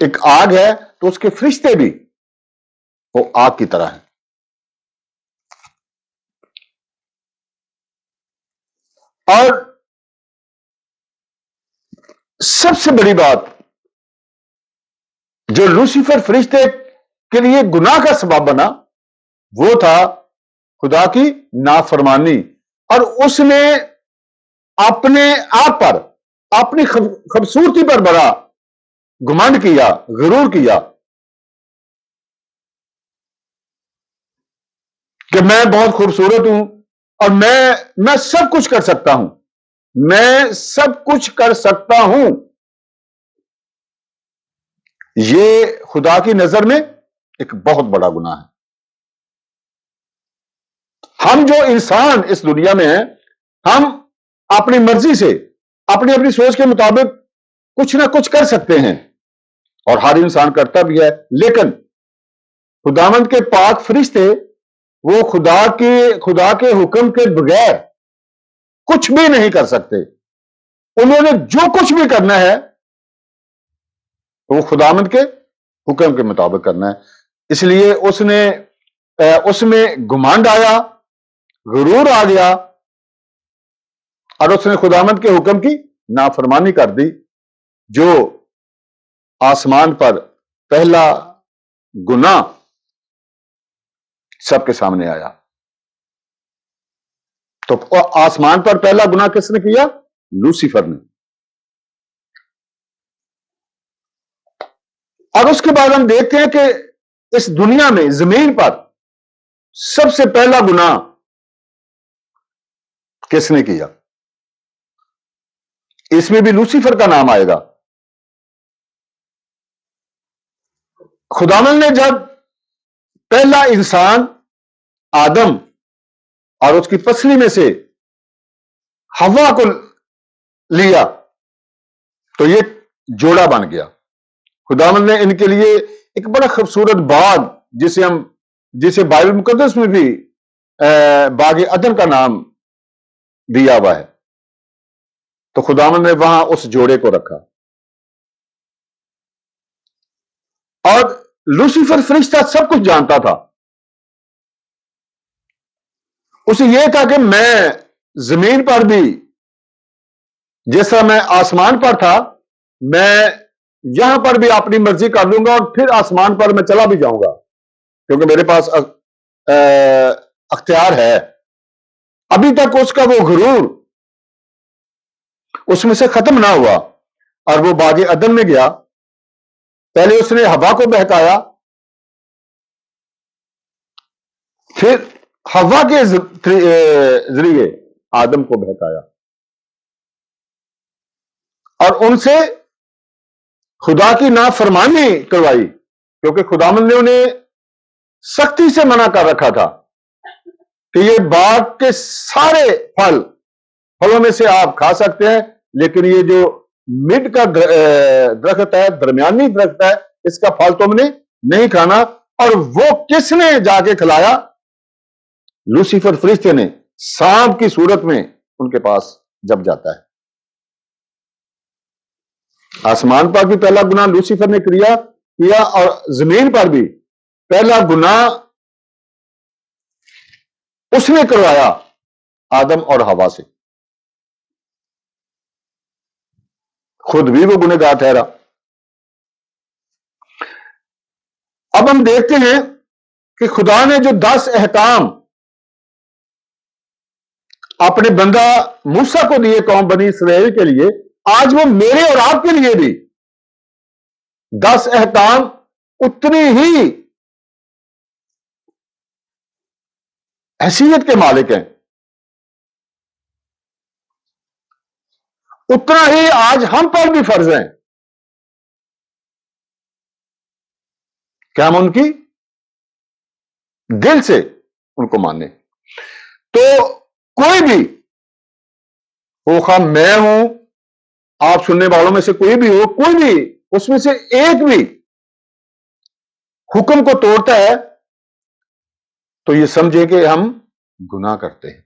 ایک آگ ہے تو اس کے فرشتے بھی وہ آگ کی طرح ہیں. اور سب سے بڑی بات جو لوسیفر فرشتے کے لیے گناہ کا سبب بنا وہ تھا خدا کی نافرمانی. اور اس نے اپنے آپ پر اپنی خوبصورتی پر بڑا گمانڈ کیا، غرور کیا کہ میں بہت خوبصورت ہوں اور میں سب کچھ کر سکتا ہوں، میں سب کچھ کر سکتا ہوں. یہ خدا کی نظر میں ایک بہت بڑا گناہ ہے. ہم جو انسان اس دنیا میں ہیں، ہم اپنی مرضی سے اپنی سوچ کے مطابق کچھ نہ کچھ کر سکتے ہیں اور ہر انسان کرتا بھی ہے، لیکن خداوند کے پاک فرشتے وہ خدا کے حکم کے بغیر کچھ بھی نہیں کر سکتے. انہوں نے جو کچھ بھی کرنا ہے وہ خداوند کے حکم کے مطابق کرنا ہے. اس لیے اس میں گمانڈ آیا، غرور آ گیا اور اس نے خداوند کے حکم کی نافرمانی کر دی، جو آسمان پر پہلا گناہ سب کے سامنے آیا. تو آسمان پر پہلا گناہ کس نے کیا؟ لوسیفر نے. اور اس کے بعد ہم دیکھتے ہیں کہ اس دنیا میں زمین پر سب سے پہلا گناہ کس نے کیا؟ اس میں بھی لوسیفر کا نام آئے گا. خداوند نے جب پہلا انسان آدم اور اس کی پسلی میں سے ہوا کو لیا تو یہ جوڑا بن گیا. خداوند نے ان کے لیے ایک بڑا خوبصورت باغ جسے بائبل مقدس میں بھی باغ عدن کا نام دیا ہوا ہے، تو خداوند نے وہاں اس جوڑے کو رکھا. اور لوسیفر فرشتہ سب کچھ جانتا تھا. اسے یہ تھا کہ میں زمین پر بھی جس طرح میں آسمان پر تھا، میں یہاں پر بھی اپنی مرضی کر لوں گا اور پھر آسمان پر میں چلا بھی جاؤں گا، کیونکہ میرے پاس اختیار ہے. ابھی تک اس کا وہ غرور اس میں سے ختم نہ ہوا اور وہ باغ عدن میں گیا. پہلے اس نے ہوا کو بہکایا، پھر ہوا کے ذریعے آدم کو بہکایا اور ان سے خدا کی نافرمانی کروائی، کیونکہ خداوند نے انہیں سختی سے منع کر رکھا تھا کہ یہ باغ کے سارے پھلوں میں سے آپ کھا سکتے ہیں، لیکن یہ جو مڈ کا درخت ہے، درمیانی درخت ہے، اس کا پھل تم نے نہیں کھانا. اور وہ کس نے جا کے کھلایا؟ لوسیفر فرشتے نے، سانپ کی صورت میں ان کے پاس جب جاتا ہے. آسمان پر بھی پہلا گناہ لوسیفر نے کیا اور زمین پر بھی پہلا گناہ اس نے کروایا آدم اور ہوا سے. خود بھی وہ گنہگار ٹھہرا. اب ہم دیکھتے ہیں کہ خدا نے جو 10 احکام اپنے بندہ موسیٰ کو دیے قوم بنی اسرائیل کے لیے، آج وہ میرے اور آپ کے لیے بھی 10 احکام اتنی ہی حیثیت کے مالک ہیں، اتنا ہی آج ہم پر بھی فرض ہیں کہ ہم ان کی دل سے ان کو مانیں. تو کوئی بھی ہو، خواہ میں ہوں، آپ سننے والوں میں سے کوئی بھی ہو، کوئی بھی اس میں سے ایک بھی حکم کو توڑتا ہے تو یہ سمجھے کہ ہم گناہ کرتے ہیں.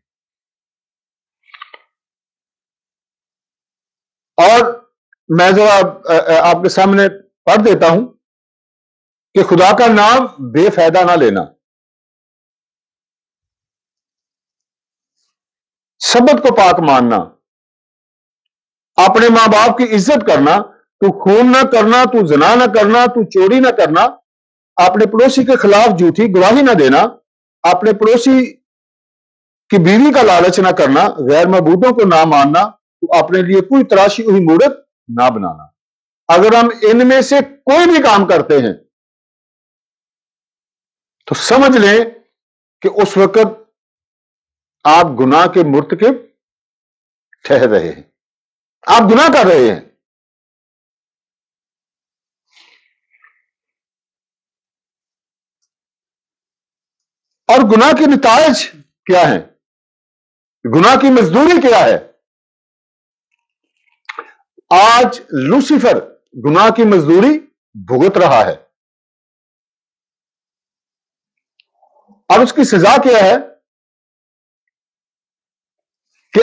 اور میں ذرا آپ کے سامنے پڑھ دیتا ہوں کہ خدا کا نام بے فائدہ نہ لینا، سبت کو پاک ماننا، اپنے ماں باپ کی عزت کرنا، تو خون نہ کرنا، تو زنا نہ کرنا، تو چوری نہ کرنا، اپنے پڑوسی کے خلاف جھوٹی گواہی نہ دینا، اپنے پڑوسی کی بیوی کا لالچ نہ کرنا، غیر معبودوں کو نہ ماننا، تو اپنے لیے کوئی تراشی ہوئی مورت نہ بنانا۔ اگر ہم ان میں سے کوئی بھی کام کرتے ہیں تو سمجھ لیں کہ اس وقت آپ گناہ کے مرتکب ٹھہر رہے ہیں، آپ گناہ کر رہے ہیں۔ اور گناہ کے نتائج کیا ہیں؟ گناہ کی مزدوری کیا ہے؟ آج لوسیفر گناہ کی مزدوری بھگت رہا ہے، اور اس کی سزا کیا ہے کہ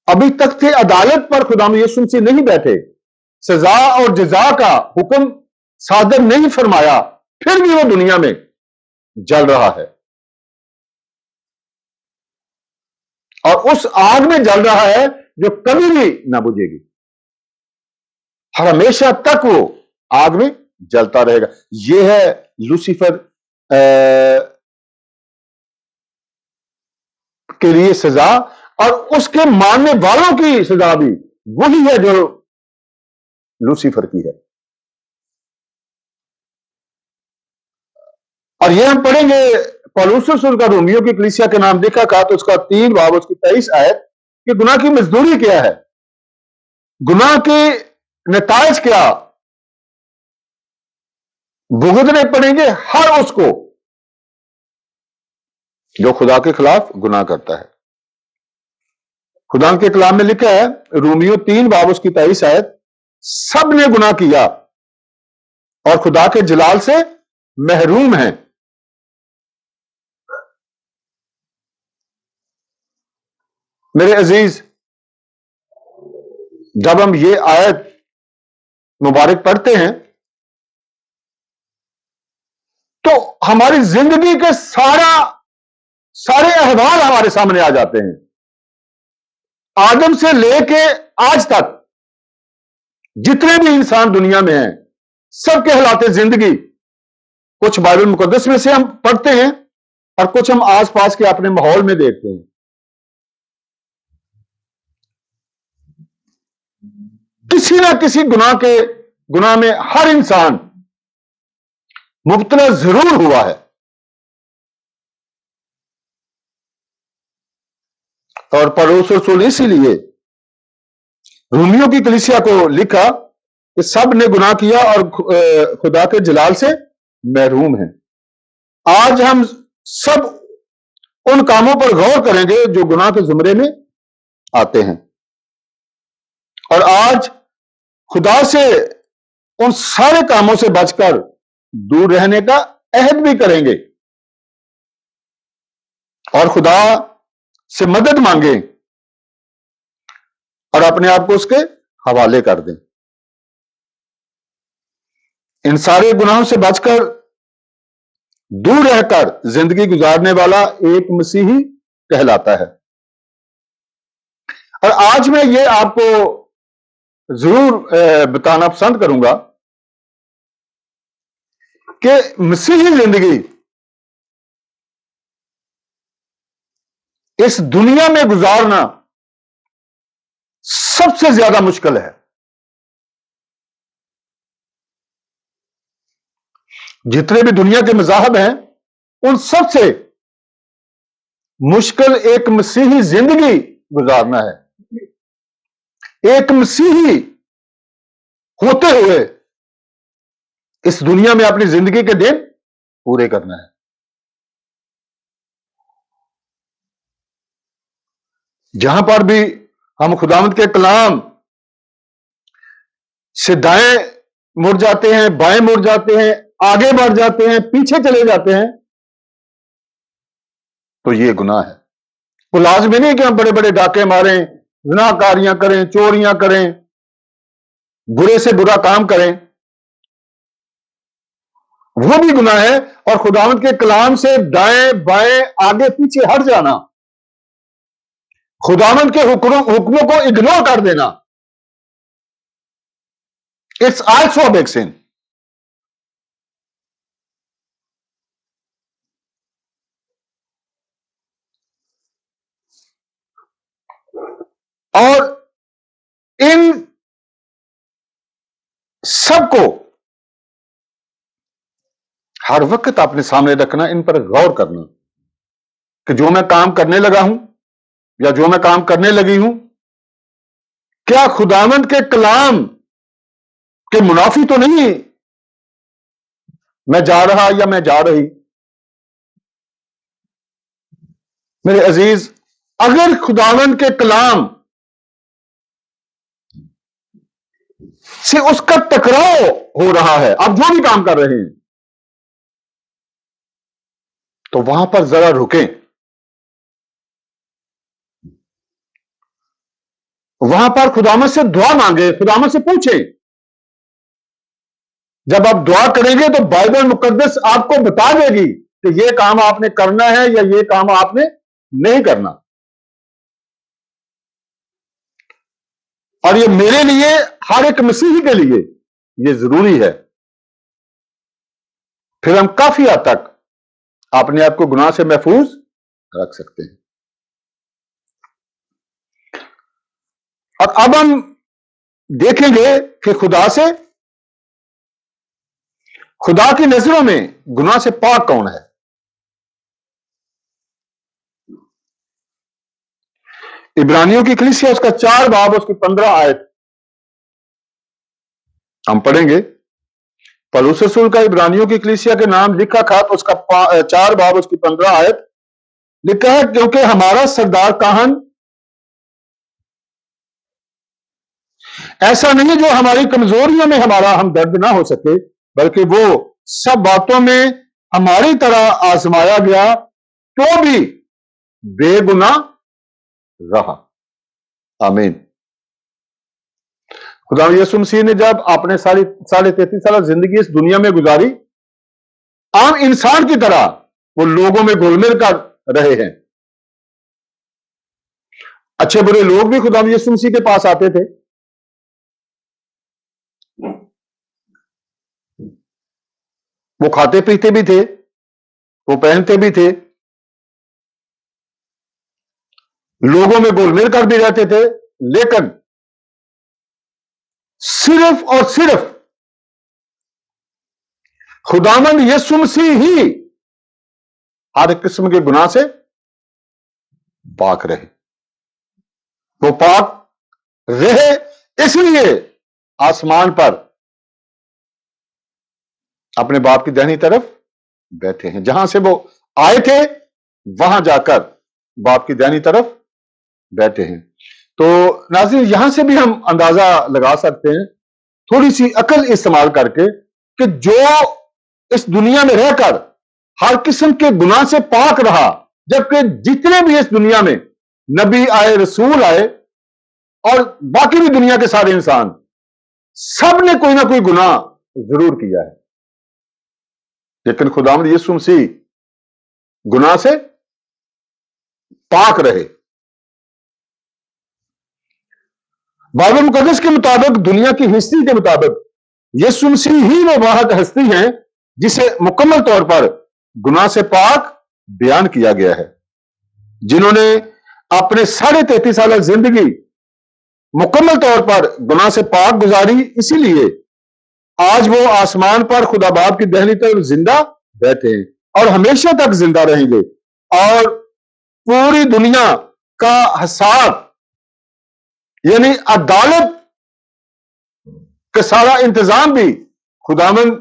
ابھی تک تھے عدالت پر خدا یسوع مسیح نہیں بیٹھے، سزا اور جزا کا حکم صادر نہیں فرمایا، پھر بھی وہ دنیا میں جل رہا ہے، اور اس آگ میں جل رہا ہے جو کبھی بھی نہ بجھے گی، ہر ہمیشہ تک وہ آگ میں جلتا رہے گا۔ یہ ہے لوسیفر کے لیے سزا، اور اس کے ماننے والوں کی سزا بھی وہی ہے جو لوسیفر کی ہے۔ اور یہ ہم پڑھیں گے پولس رسول کا رومیو کی کلیسیا کے نام لکھا تھا، تو اس کا 3 باب اس کی 23 آیت کہ گناہ کی مزدوری کیا ہے، گناہ کے نتائج کیا، بھگتنے پڑیں گے ہر اس کو جو خدا کے خلاف گناہ کرتا ہے۔ خدا کے کلام میں لکھا ہے رومیو 3 باب اس کی 23 آیت، سب نے گناہ کیا اور خدا کے جلال سے محروم ہیں۔ میرے عزیز، جب ہم یہ آیت مبارک پڑھتے ہیں تو ہماری زندگی کے سارے احوال ہمارے سامنے آ جاتے ہیں، آدم سے لے کے آج تک جتنے بھی انسان دنیا میں ہیں، سب کے حالات زندگی کچھ بائبل مقدس میں سے ہم پڑھتے ہیں اور کچھ ہم آس پاس کے اپنے ماحول میں دیکھتے ہیں۔ کسی نہ کسی گناہ میں ہر انسان مبتلا ضرور ہوا ہے، اور پولس رسول اسی لیے رومیو کی کلیسیا کو لکھا کہ سب نے گناہ کیا اور خدا کے جلال سے محروم ہیں۔ آج ہم سب ان کاموں پر غور کریں گے جو گناہ کے زمرے میں آتے ہیں، اور آج خدا سے ان سارے کاموں سے بچ کر دور رہنے کا عہد بھی کریں گے اور خدا سے مدد مانگیں اور اپنے آپ کو اس کے حوالے کر دیں۔ ان سارے گناہوں سے بچ کر دور رہ کر زندگی گزارنے والا ایک مسیحی کہلاتا ہے۔ اور آج میں یہ آپ کو ضرور بتانا پسند کروں گا کہ مسیحی زندگی اس دنیا میں گزارنا سب سے زیادہ مشکل ہے۔ جتنے بھی دنیا کے مذاہب ہیں ان سب سے مشکل ایک مسیحی زندگی گزارنا ہے، ایک مسیحی ہوتے ہوئے اس دنیا میں اپنی زندگی کے دن پورے کرنا ہے۔ جہاں پر بھی ہم خداوند کے کلام سے دائیں مڑ جاتے ہیں، بائیں مڑ جاتے ہیں، آگے بڑھ جاتے ہیں، پیچھے چلے جاتے ہیں، تو یہ گناہ ہے۔ وہ لازمی نہیں کہ ہم بڑے بڑے ڈاکے ماریں، زناکاریاں کریں، چوریاں کریں، برے سے برا کام کریں، وہ بھی گناہ ہے، اور خداوند کے کلام سے دائیں بائیں آگے پیچھے ہٹ جانا، خداوند کے حکموں کو اگنور کر دینا، اٹس آلسو بگ سن. اور ان سب کو ہر وقت اپنے سامنے رکھنا، ان پر غور کرنا کہ جو میں کام کرنے لگا ہوں یا جو میں کام کرنے لگی ہوں، کیا خداوند کے کلام کے منافی تو نہیں میں جا رہا یا میں جا رہی. میرے عزیز، اگر خداوند کے کلام سے اس کا ٹکراؤ ہو رہا ہے، آپ جو بھی کام کر رہے ہیں، تو وہاں پر ذرا رکیں، وہاں پر خداوند سے دعا مانگے، خداوند سے پوچھیں. جب آپ دعا کریں گے تو بائبل مقدس آپ کو بتا دے گی کہ یہ کام آپ نے کرنا ہے یا یہ کام آپ نے نہیں کرنا. اور یہ میرے لیے، ہر ایک مسیحی کے لیے یہ ضروری ہے. پھر ہم کافی حد تک اپنے آپ کو گناہ سے محفوظ رکھ سکتے ہیں. اور اب ہم دیکھیں گے کہ خدا کی نظروں میں گناہ سے پاک کون ہے. عبرانیوں کی کلیسیا، اس کا 4 باب، اس کی 15 آیت ہم پڑھیں گے. پولس رسول کا عبرانیوں کی کلیسیا کے نام لکھا خط، اس کا 4 باب، اس کی 15 آیت لکھا ہے، کیونکہ ہمارا سردار کاہن ایسا نہیں جو ہماری کمزوریوں میں ہمارا ہمدرد نہ ہو سکے، بلکہ وہ سب باتوں میں ہماری طرح آزمایا گیا تو بھی بے گناہ رہا. آمین. خدا یسوع مسیح نے جب اپنے 33 سالہ زندگی اس دنیا میں گزاری، عام انسان کی طرح وہ لوگوں میں گھل مل کر رہے ہیں. اچھے برے لوگ بھی خدا یسوع مسیح کے پاس آتے تھے، وہ کھاتے پیتے بھی تھے، وہ پہنتے بھی تھے، لوگوں میں گھل مل کر بھی رہتے تھے، لیکن صرف اور صرف خداوند یسوع مسیح ہی ہر قسم کے گناہ سے پاک رہے. وہ پاک رہے اس لیے آسمان پر اپنے باپ کی دہنی طرف بیٹھے ہیں. جہاں سے وہ آئے تھے وہاں جا کر باپ کی دہنی طرف بیٹھے ہیں. تو ناظرین، یہاں سے بھی ہم اندازہ لگا سکتے ہیں تھوڑی سی عقل استعمال کر کے کہ جو اس دنیا میں رہ کر ہر قسم کے گناہ سے پاک رہا، جبکہ جتنے بھی اس دنیا میں نبی آئے، رسول آئے، اور باقی بھی دنیا کے سارے انسان، سب نے کوئی نہ کوئی گناہ ضرور کیا ہے، لیکن خداوند یسوع مسیح گناہ سے پاک رہے. بائبل مقدس کے مطابق، دنیا کی ہسٹری کے مطابق، یسوع مسیح ہی وہ واحد ہستی ہیں جسے مکمل طور پر گناہ سے پاک بیان کیا گیا ہے، جنہوں نے اپنے 33.5 سالہ زندگی مکمل طور پر گناہ سے پاک گزاری. اسی لیے آج وہ آسمان پر خدا باپ کی دہنی طرف زندہ بیٹھے ہیں اور ہمیشہ تک زندہ رہیں گے، اور پوری دنیا کا حساب، یعنی عدالت کا سارا انتظام بھی خداوند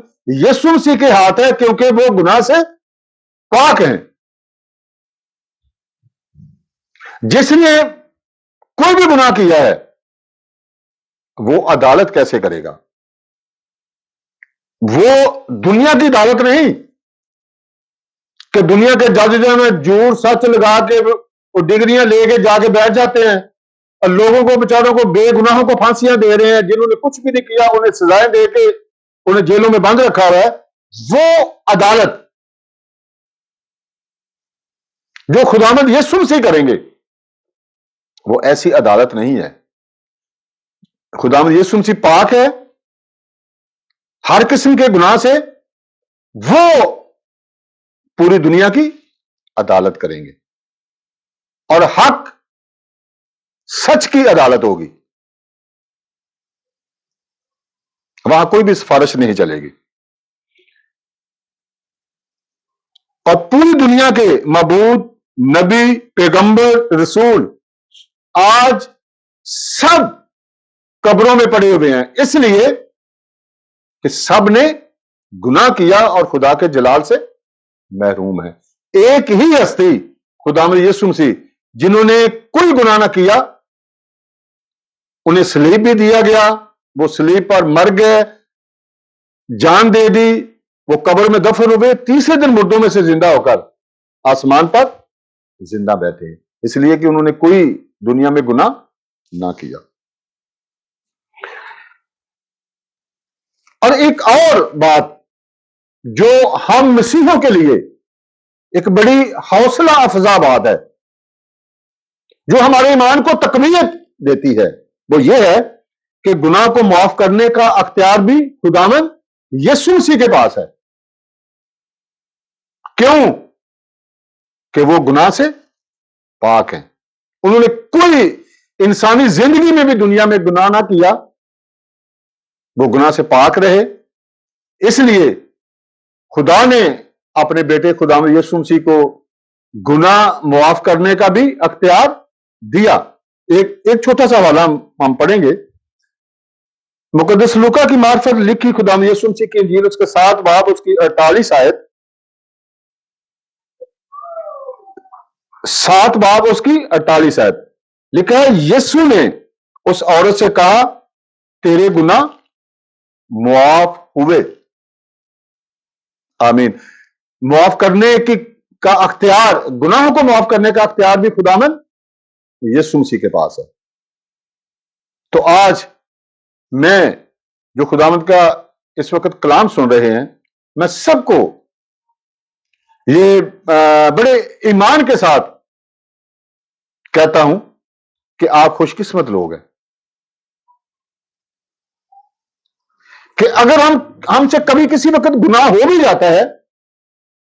یسوع مسیح کے ہاتھ ہے، کیونکہ وہ گناہ سے پاک ہیں. جس نے کوئی بھی گناہ کیا ہے وہ عدالت کیسے کرے گا؟ وہ دنیا کی عدالت نہیں کہ دنیا کے جج جو ہے جھوٹ سچ لگا کے وہ ڈگریاں لے کے جا کے بیٹھ جاتے ہیں اور لوگوں کو بیچاروں کو بے گناہوں کو پھانسیاں دے رہے ہیں، جنہوں نے کچھ بھی نہیں کیا انہیں سزائیں دے کے انہیں جیلوں میں بند رکھا ہوا ہے، وہ عدالت جو خداوند یسوع مسیح کریں گے وہ ایسی عدالت نہیں ہے۔ خداوند یسوع مسیح پاک ہے ہر قسم کے گناہ سے، وہ پوری دنیا کی عدالت کریں گے اور حق سچ کی عدالت ہوگی، وہاں کوئی بھی سفارش نہیں چلے گی، اور پوری دنیا کے معبود، نبی، پیغمبر، رسول آج سب قبروں میں پڑے ہوئے ہیں، اس لیے کہ سب نے گناہ کیا اور خدا کے جلال سے محروم ہے۔ ایک ہی ہستی خداوند یسوع مسیح جنہوں نے کوئی گناہ نہ کیا، انہیں صلیب بھی دیا گیا، وہ صلیب پر مر گئے، جان دے دی، وہ قبر میں دفن ہوئے، تیسرے دن مردوں میں سے زندہ ہو کر آسمان پر زندہ بیٹھے، اس لیے کہ انہوں نے کوئی دنیا میں گناہ نہ کیا۔ اور ایک اور بات جو ہم مسیحوں کے لیے ایک بڑی حوصلہ افزا بات ہے، جو ہمارے ایمان کو تقویت دیتی ہے، وہ یہ ہے کہ گناہ کو معاف کرنے کا اختیار بھی خداوند یسوع مسیح کے پاس ہے۔ کیوں؟ کہ وہ گناہ سے پاک ہیں، انہوں نے کوئی انسانی زندگی میں بھی دنیا میں گناہ نہ کیا، وہ گناہ سے پاک رہے، اس لیے خدا نے اپنے بیٹے خداوند یسوع مسیح کو گناہ معاف کرنے کا بھی اختیار دیا۔ ایک چھوٹا سا حوالہ ہم پڑھیں گے، مقدس لوکا کی معرفت لکھی خداوند یسوع مسیح کی انجیل اس کے 7 باب اس کی 48 آیت، 7 باب اس کی 48 آیت لکھا ہے، یسوع نے اس عورت سے کہا تیرے گناہ معاف ہوئے۔ آمین۔ معاف کرنے کا اختیار، گناہوں کو معاف کرنے کا اختیار بھی خداوند یسوع مسیح کے پاس ہے۔ تو آج میں جو خداوند کا اس وقت کلام سن رہے ہیں، میں سب کو یہ بڑے ایمان کے ساتھ کہتا ہوں کہ آپ خوش قسمت لوگ ہیں، کہ اگر ہم سے کبھی کسی وقت گناہ ہو بھی جاتا ہے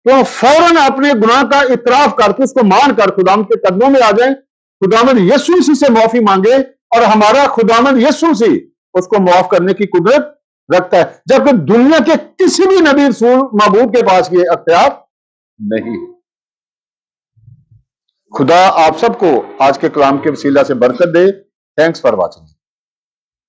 تو ہم فوراً اپنے گناہ کا اعتراف کر کے اس کو مان کر خداوند کے قدموں میں آ جائیں، خداوند یسوع مسیح سے معافی مانگے، اور ہمارا خداوند یسوع مسیح اس کو معاف کرنے کی قدرت رکھتا ہے، جبکہ دنیا کے کسی بھی نبی رسول معبود کے پاس یہ اختیار نہیں ہے۔ خدا آپ سب کو آج کے کلام کے وسیلہ سے برکت دے۔ Thanks for watching.